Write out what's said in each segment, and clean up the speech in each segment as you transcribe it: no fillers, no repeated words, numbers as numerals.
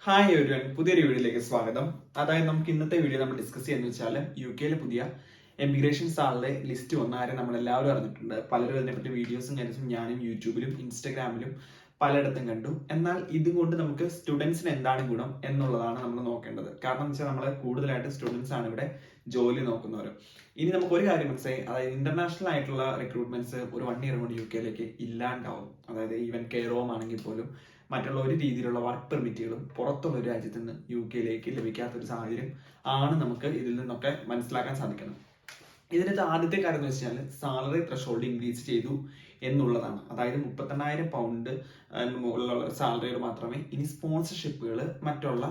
Hi everyone, പുതിയൊരു വീഡിയോയിലേക്ക് സ്വാഗതം. അതായത് നമുക്ക് ഇന്നത്തെ വീഡിയോ നമ്മൾ ഡിസ്കസ് ചെയ്യുന്നത് വെച്ചാൽ UK പുതിയ എമിഗ്രേഷൻ സാലറി ലിസ്റ്റ് വന്ന കാര്യം നമ്മൾ എല്ലാവരും അറിഞ്ഞിട്ടുണ്ട്. പലരും അതിനെപ്പറ്റി വീഡിയോസും കാര്യസും ഞാനും യൂട്യൂബിലും ഇൻസ്റ്റഗ്രാമിലും പലയിടത്തും കണ്ടു. എന്നാൽ ഇതുകൊണ്ട് നമുക്ക് സ്റ്റുഡൻസിന് എന്താണ് ഗുണം എന്നുള്ളതാണ് നമ്മൾ നോക്കേണ്ടത്. കാരണം എന്ന് വെച്ചാൽ നമ്മൾ കൂടുതലായിട്ട് സ്റ്റുഡൻസ് ആണ് ഇവിടെ ജോലി നോക്കുന്നവർ. ഇനി നമുക്ക് ഒരു കാര്യം മനസ്സിലായി, അതായത് ഇന്റർനാഷണൽ ആയിട്ടുള്ള റിക്രൂട്ട്മെന്റ്സ് ഒരു 1 ഇയർ കൊണ്ട് UK ഇല്ലാണ്ടാവും. അതായത് ഈവൻ കെയറോം ആണെങ്കിൽ പോലും മറ്റുള്ള ഒരു രീതിയിലുള്ള വർക്ക് പെർമിറ്റുകളും പുറത്തുള്ള ഒരു രാജ്യത്ത് നിന്ന് UK ലഭിക്കാത്തൊരു സാഹചര്യം ആണ് നമുക്ക് ഇതിൽ നിന്നൊക്കെ മനസ്സിലാക്കാൻ സാധിക്കുന്നത്. ഇതിനകത്ത് ആദ്യത്തെ കാര്യം എന്ന് വെച്ചാൽ സാലറി ത്രഷോൾഡ് ഇൻക്രീസ് ചെയ്തു എന്നുള്ളതാണ്. അതായത് 38,000 പൗണ്ട് മുകളിലുള്ള സാലറികൾ മാത്രമേ ഇനി സ്പോൺസർഷിപ്പുകൾ മറ്റുള്ള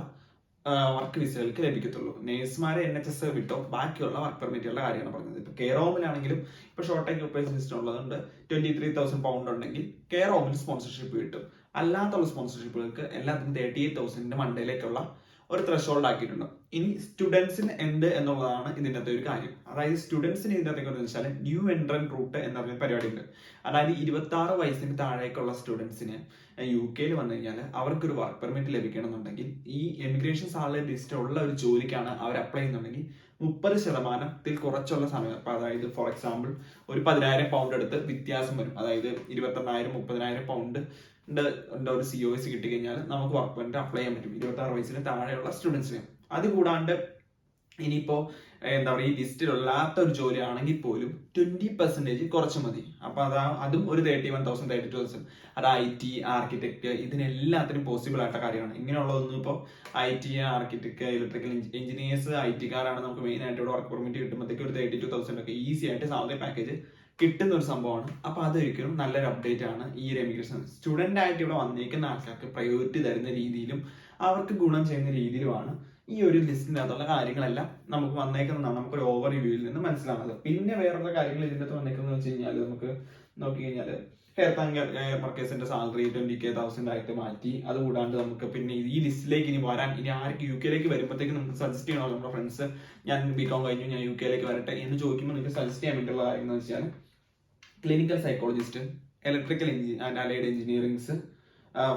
വർക്ക് വിസകൾക്ക് ലഭിക്കത്തുള്ളൂ. നേഴ്സുമാരെ NHS വിട്ടോ ബാക്കിയുള്ള വർക്ക് പെർമിറ്റുകളുടെ കാര്യമാണ് പറഞ്ഞത്. ഇപ്പൊ കെയർ ഹോമിലാണെങ്കിലും ഇപ്പൊ ഷോർട്ട് ഓക്യുപ്പേഷൻ സിസ്റ്റം ഉള്ളതുകൊണ്ട് 23,000 പൗണ്ട് ഉണ്ടെങ്കിൽ കെയർ ഹോമിൽ സ്പോൺസർഷിപ്പ് കിട്ടും. അല്ലാത്തുള്ള സ്പോൺസർഷിപ്പുകൾക്ക് എല്ലാത്തിനും 38,000 മണ്ടയിലേക്കുള്ള ഒരു ത്രഷോൾഡ് ആക്കിയിട്ടുണ്ട്. ഇനി സ്റ്റുഡൻസിന് എന്ത് എന്നുള്ളതാണ് ഇതിൻ്റെ അകത്തെ ഒരു കാര്യം. അതായത് സ്റ്റുഡൻസിന് ഇതിൻ്റെ അകത്തേക്ക് വെച്ചാൽ ന്യൂ എൻട്രൻ റൂട്ട് എന്ന് പറഞ്ഞ പരിപാടി ഉണ്ട്. അതായത് 26 വയസ്സിന് താഴേക്കുള്ള സ്റ്റുഡൻസിന് UK വന്നു കഴിഞ്ഞാൽ അവർക്കൊരു വർക്ക് പെർമിറ്റ് ലഭിക്കണമെന്നുണ്ടെങ്കിൽ ഈ എമിഗ്രേഷൻ സാലറി ലിസ്റ്റ് ഉള്ള ഒരു ജോലിക്കാണ് അവർ അപ്ലൈ ചെയ്യുന്നുണ്ടെങ്കിൽ 30% കുറച്ചുള്ള സമയം. അപ്പൊ അതായത് ഫോർ എക്സാമ്പിൾ ഒരു 10,000 പൗണ്ട് എടുത്ത് വ്യത്യാസം വരും. അതായത് 28,000 30,000 പൗണ്ട് ഒരു COS കിട്ടിക്കഴിഞ്ഞാൽ നമുക്ക് വർക്ക് പെർമിറ്റ് അപ്ലൈ ചെയ്യാൻ പറ്റും 26 വയസ്സിന് താഴെയുള്ള സ്റ്റുഡൻസിന്. അതുകൂടാണ്ട് ഇനിയിപ്പോ എന്താ പറയുക, ഈ ലിസ്റ്റിലല്ലാത്ത ഒരു ജോലി ആണെങ്കിൽ പോലും 20% കുറച്ച് മതി. അപ്പൊ അതും ഒരു 31,000 32,000. അത് IT ആർക്കിടെക്ട് ഇതിനെല്ലാത്തിനും പോസിബിൾ ആയിട്ട കാര്യമാണ്. ഇങ്ങനെയുള്ളതൊന്നും ഇപ്പോൾ IT architect electrical engineers IT കാരാണ് നമുക്ക് മെയിൻ ആയിട്ട് ഇവിടെ വർക്ക് പെർമിറ്റ് കിട്ടുമ്പോഴത്തേക്ക് ഒരു 32,000 ഒക്കെ ഈസി ആയിട്ട് സാലറി പാക്കേജ് കിട്ടുന്ന ഒരു സംഭവമാണ്. അപ്പൊ അതൊരിക്കലും നല്ലൊരു അപ്ഡേറ്റ് ആണ്. ഈ ഒരു എമിഗ്രേഷൻ സ്റ്റുഡന്റ് ആയിട്ട് ഇവിടെ വന്നിരിക്കുന്ന ആൾക്കാർക്ക് പ്രയോറിറ്റി തരുന്ന രീതിയിലും അവർക്ക് ഗുണം ചെയ്യുന്ന രീതിയിലുമാണ് ഈ ഒരു ലിസ്റ്റിനകത്തുള്ള കാര്യങ്ങളെല്ലാം നമുക്ക് വന്നേക്കുന്നതാണ്. നമുക്കൊരു ഓവർ റിവ്യൂവിൽ നിന്ന് മനസ്സിലാവുന്നത്. പിന്നെ വേറെയുള്ള കാര്യങ്ങൾ ഇതിൻ്റെ അകത്ത് വന്നേക്കുന്നത് വെച്ച് കഴിഞ്ഞാൽ നമുക്ക് നോക്കി കഴിഞ്ഞാൽ ഹെയർ വർക്കേഴ്സിന്റെ സാലറി 20,000 ആയിട്ട് മാറ്റി. അതുകൂടാണ്ട് നമുക്ക് പിന്നെ ഈ ലിസ്റ്റിലേക്ക് ഇനി വരാൻ ഇനി ആർക്ക് UK വരുമ്പോഴത്തേക്ക് നമുക്ക് സജസ്റ്റ് ചെയ്യണോ നമ്മുടെ ഫ്രണ്ട്സ് ഞാൻ BCom കഴിഞ്ഞു ഞാൻ UK വരട്ടെ എന്ന് ചോദിക്കുമ്പോൾ നിങ്ങൾക്ക് സജസ്റ്റ് ചെയ്യാൻ വേണ്ടിയുള്ള കാര്യം എന്ന് വെച്ചാൽ clinical psychologist, electrical and allied engineerings,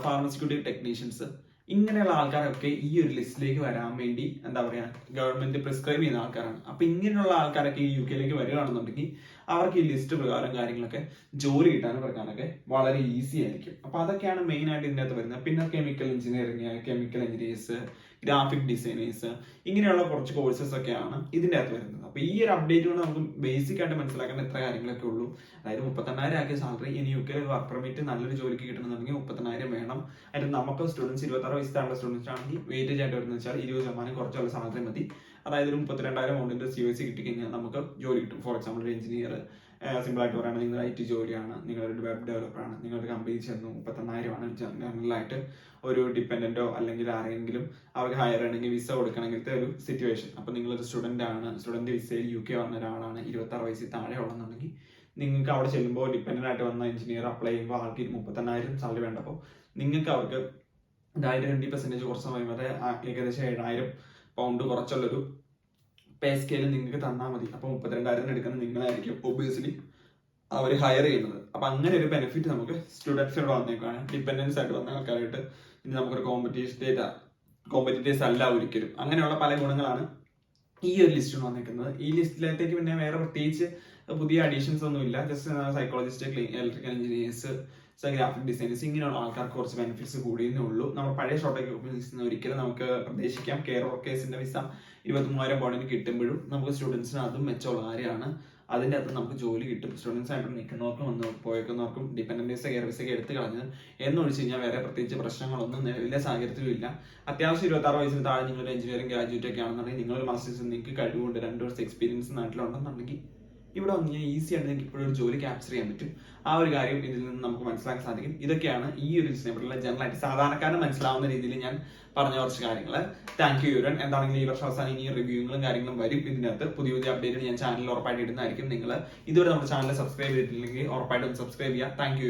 pharmaceutical technicians ഇങ്ങനെയുള്ള ആൾക്കാരൊക്കെ ഈ ഒരു ലിസ്റ്റിലേക്ക് വരാൻ വേണ്ടി എന്താ പറയാ ഗവൺമെന്റ് പ്രിസ്ക്രൈബ് ചെയ്യുന്ന ആൾക്കാരാണ്. അപ്പൊ ഇങ്ങനെയുള്ള ആൾക്കാരൊക്കെ ഈ UK വരികയാണെന്നുണ്ടെങ്കിൽ അവർക്ക് ഈ ലിസ്റ്റ് പ്രകാരം കാര്യങ്ങളൊക്കെ ജോലി കിട്ടാനും കൊടുക്കാനൊക്കെ വളരെ ഈസി ആയിരിക്കും. അപ്പൊ അതൊക്കെയാണ് മെയിൻ ആയിട്ട് ഇതിൻ്റെ അകത്ത് വരുന്നത്. പിന്നെ കെമിക്കൽ എഞ്ചിനീയേഴ്സ്, ഗ്രാഫിക് ഡിസൈനേഴ്സ് ഇങ്ങനെയുള്ള കുറച്ച് കോഴ്സസ് ഒക്കെയാണ് ഇതിൻ്റെ അകത്ത് വരുന്നത്. അപ്പൊ ഈ ഒരു അപ്ഡേറ്റ് കൊണ്ട് നമുക്ക് ബേസിക് ആയിട്ട് മനസ്സിലാക്കാൻ എത്ര കാര്യങ്ങളൊക്കെ ഉള്ളൂ. അതായത് 38,000 ആക്കിയ സാലറി ഇനി UK വർക്ക് പെർമിറ്റ് നല്ലൊരു ജോലിക്ക് കിട്ടണമെന്നുണ്ടെങ്കിൽ 38,000 വേണം. അതിന് നമുക്ക് സ്റ്റുഡൻസ് 26 വയസ്സായുള്ള സ്റ്റുഡൻസ് ആണെങ്കിൽ വെയിറ്റേജ് ആയിട്ട് വരുന്നത് വെച്ചാൽ 20% കുറച്ചുള്ള സാലറി മതി. അതായത് ഒരു 32,000 പൗണ്ടിന്റെ COS കിട്ടിക്കഴിഞ്ഞാൽ നമുക്ക് ജോലി കിട്ടും. ഫോർ എക്സാമ്പിൾ ഒരു എഞ്ചിനീയർ സിമ്പിൾ ആയിട്ട് പറയുകയാണ്, നിങ്ങൾ IT ജോലിയാണ്, നിങ്ങളൊരു വെബ് ഡെവലപ്പറാണ്, നിങ്ങളുടെ കമ്പനി ചെന്നു 38,000 ആണ് ജനറലായിട്ട് ഒരു ഡിപ്പെൻഡന്റോ അല്ലെങ്കിൽ ആരെങ്കിലും അവർക്ക് ഹയർ ചെയ്യണമെങ്കിൽ വിസ കൊടുക്കണമെങ്കിലത്തെ ഒരു സിറ്റുവേഷൻ. അപ്പൊ നിങ്ങളൊരു സ്റ്റുഡന്റ് വിസയിൽ UK വന്ന ഒരാളാണ് 26 വയസ്സിൽ താഴെ ഉള്ളതെന്നുണ്ടെങ്കിൽ നിങ്ങൾക്ക് അവിടെ ചെല്ലുമ്പോൾ ഡിപ്പെൻഡന്റ് ആയിട്ട് വന്ന എഞ്ചിനീയർ അപ്ലൈ ചെയ്യുമ്പോൾ ആൾക്ക് 38,000 സാലറി വേണ്ടപ്പോൾ നിങ്ങൾക്ക് അവർക്ക് 20% കുറച്ച് സമയം വരെ ഏകദേശം 7,000 പൗണ്ട് കുറച്ചുള്ളൊരു പേ സ്കെയിൽ നിങ്ങൾക്ക് തന്നാൽ മതി. അപ്പൊ 32,000 എടുക്കുന്ന നിങ്ങളായിരിക്കും ഒബിയസ്ലി അവർ ഹയർ ചെയ്യുന്നത്. അപ്പൊ അങ്ങനെ ഒരു ബെനിഫിറ്റ് നമുക്ക് സ്റ്റുഡൻസിനോട് വന്നേക്കാണ്. ഡിപ്പെൻഡൻസ് ആയിട്ട് വന്ന ആൾക്കാരായിട്ട് ഇനി നമുക്കൊരു കോമ്പറ്റീറ്റേഴ്സ് അല്ല ഒരിക്കലും. അങ്ങനെയുള്ള പല ഗുണങ്ങളാണ് ഈ ഒരു ലിസ്റ്റിൽ വന്നേക്കുന്നത്. ഈ ലിസ്റ്റിലേക്ക് പിന്നെ വേറെ പ്രത്യേകിച്ച് പുതിയ അഡീഷൻസ് ഒന്നും ഇല്ല. Just psychologist, electrical engineers, graphic designers ഇങ്ങനെയുള്ള ആൾക്കാർക്ക് കുറച്ച് ബെനിഫിറ്റ്സ് കൂടിയേ ഉള്ളൂ. നമ്മൾ പഴയ ഷോർട്ടേജ് ഓപ്പണിംഗ്സ് ഒരിക്കലും നമുക്ക് പ്രതീക്ഷിക്കാം. കെയർ വർക്കേഴ്സിന്റെ വിസ 23,000 പൗണ്ടിന് കിട്ടുമ്പോഴും നമുക്ക് സ്റ്റുഡൻസിന് അതും മെച്ചമുള്ള കാര്യമാണ്. അതിൻ്റെ അകത്ത് നമുക്ക് ജോലി കിട്ടും. സ്റ്റുഡൻസ് ആയിട്ട് നിൽക്കുന്നവർക്കും വന്ന് പോയേക്കുന്നവർക്കും ഡിപ്പെൻഡൻസ് കെയർ വിസയൊക്കെ എടുത്ത് കളഞ്ഞത് എന്നൊഴിച്ച് കഴിഞ്ഞാൽ വേറെ പ്രത്യേകിച്ച് പ്രശ്നങ്ങളൊന്നും നിലവിലെ സാഹചര്യത്തിലും ഇല്ല. അത്യാവശ്യം 26 വയസ്സിന് താഴെ നിങ്ങളൊരു എഞ്ചിനീയറിംഗ് ഗ്രാജുവേറ്റ് ഒക്കെ ആണെന്നുണ്ടെങ്കിൽ നിങ്ങളൊരു മാസ്റ്റേഴ്സ് നിങ്ങൾക്ക് കഴിവുണ്ട്, 2 വർഷം എക്സ്പീരിയൻസ് നാട്ടിലുണ്ടെന്നുണ്ടെങ്കിൽ ഇവിടെ വന്ന് ഞാൻ ഈസി ആയിട്ട് നിങ്ങൾക്ക് ഇപ്പോഴും ഒരു ജോലി ക്യാപ്ചർ ചെയ്യാൻ പറ്റും. ആ ഒരു കാര്യം ഇതിൽ നിന്ന് നമുക്ക് മനസ്സിലാക്കാൻ സാധിക്കും. ഇതൊക്കെയാണ് ഈ ഒരു ലിസ്റ്റിനെ പറ്റിയുള്ള ജനറലായിട്ട് സാധാരണക്കാരന് മനസ്സിലാവുന്ന രീതിയിൽ ഞാൻ പറഞ്ഞ കുറച്ച് കാര്യങ്ങൾ. താങ്ക് യു യുരൻ. എന്താണെങ്കിലും ഈ വർഷം അവസാനം ഇനി റിവ്യൂകളും കാര്യങ്ങളും വരും. ഇതിൻ്റെ അകത്ത് പുതിയ അപ്ഡേറ്റ് ഞാൻ ചാനലിൽ ഉറപ്പായിട്ട് ഇടുന്നതായിരിക്കും. നിങ്ങൾ ഇതുവരെ നമ്മുടെ ചാനൽ സബ്സ്ക്രൈബ് ചെയ്തിട്ടില്ലെങ്കിൽ ഉറപ്പായിട്ടും സബ്സ്ക്രൈബ് ചെയ്യുക. Thank you.